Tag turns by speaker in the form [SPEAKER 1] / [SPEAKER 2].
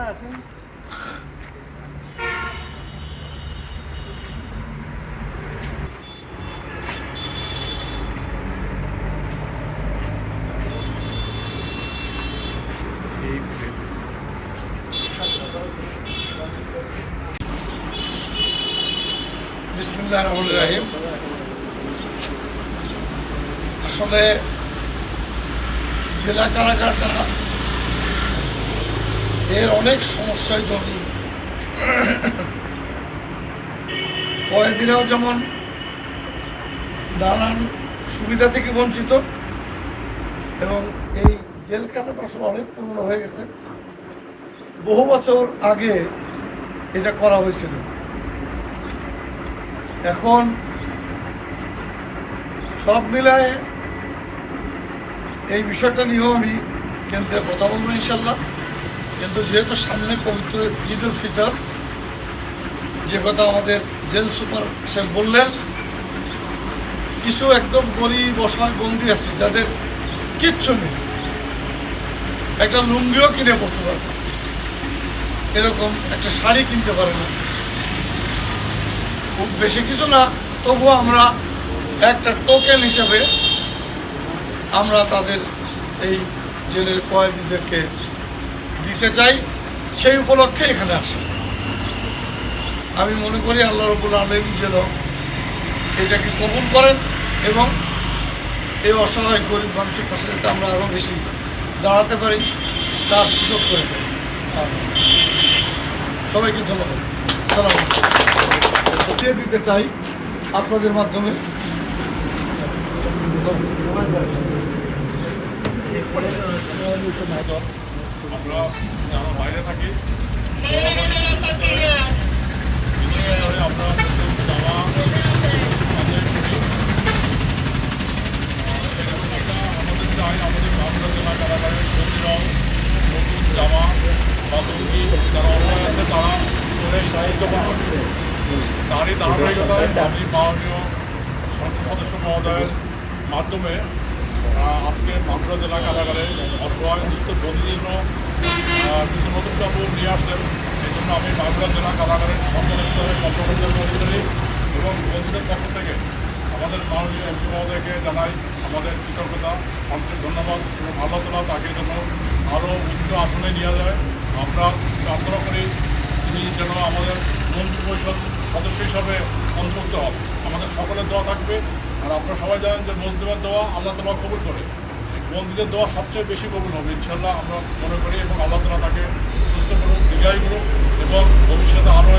[SPEAKER 1] বিসমিল্লাহির রহমানির রহিম। আসলে জেলা কারাগারটা এর অনেক সমস্যায় জড়িত। কয়েদিরাও যেমন নানান সুবিধা থেকে বঞ্চিত, এবং এই জেলখানাটা আসলে অনেক পুরনো হয়ে গেছে। বহু বছর আগে এটা করা হয়েছিল। এখন সব মিলায় এই বিষয়টা নিয়েও আমি কেন্দ্রে কথা বলবো ইনশাল্লাহ। কিন্তু যেহেতু সামনে পবিত্র ঈদ উল ফিতর, যে কথা আমাদের জেল সুপার সাহেব বললেন, কিছু একদম গরিব অসহায় বন্দী আছে যাদের কিচ্ছু নেই, একটা লুঙ্গিও কিনে পড়তে পারবে, এরকম একটা শাড়ি কিনতে পারে না। খুব বেশি কিছু না, তবুও আমরা একটা টোকেন হিসাবে আমরা তাদের এই জেলের কয়েদিদেরকে দিতে চাই। সেই উপলক্ষে এখানে আসে। আমি মনে করি আল্লাহ রাব্বুল আলামিন যেন এটাকে কবুল করেন এবং এই অসহায় গরিব মানুষের পাশে যাতে আমরা আরও বেশি দাঁড়াতে পারি তার সুযোগ করে দেন। সবাইকে ধন্যবাদ। সালাম দিয়ে দিতে চাই আপনাদের মাধ্যমে।
[SPEAKER 2] আমরা যারা বাইরে থাকি আমরা জামা আমাদের চাই আমাদের বাঁকুড়া জেলা কারাগারের বন্দীরাও নতুন জামা বা লুঙ্গি যারা অসহায় আছে তারা করে সাহায্য করবে। তারই ধারাবাহিকতায় আমি মাননীয় সংসদ সদস্য মহোদয়ের মাধ্যমে আজকে বাঁকুড়া জেলা কারাগারে অসহায় দুস্থ বন্দীদের জন্য কিছু নতুন কাপড় নিয়ে আসছেন। এই জন্য আমি বাঁকুড়া জেলা কারাগারের সকল স্তরের কর্মকর্তাদের এবং বন্ধুদের পক্ষ থেকে আমাদের মাননীয় এমপি মহোদয়কে জানাই আমাদের কৃতজ্ঞতা, আন্তরিক ধন্যবাদ এবং আল্লাহ তাআলা তাকে যেন আরও উচ্চ আসনে নিয়ে যায়। আমরা প্রার্থনা করি তিনি যেন আমাদের মন্ত্রী পরিষদ সদস্য হিসাবে অন্তর্ভুক্ত হন। আমাদের সকলের দোয়া থাকবে। আর আপনারা সবাই জানেন যে মজদুমের দোয়া আল্লাহ তাআলা কবুল করে, বন্দীদের দোয়া সবচেয়ে বেশি কবুল হবে ইনশাল্লাহ আমরা মনে করি। এবং আল্লাহ তাআলা তাকে সুস্থ করুক, দীর্ঘায়ু করুক এবং ভবিষ্যতে আরও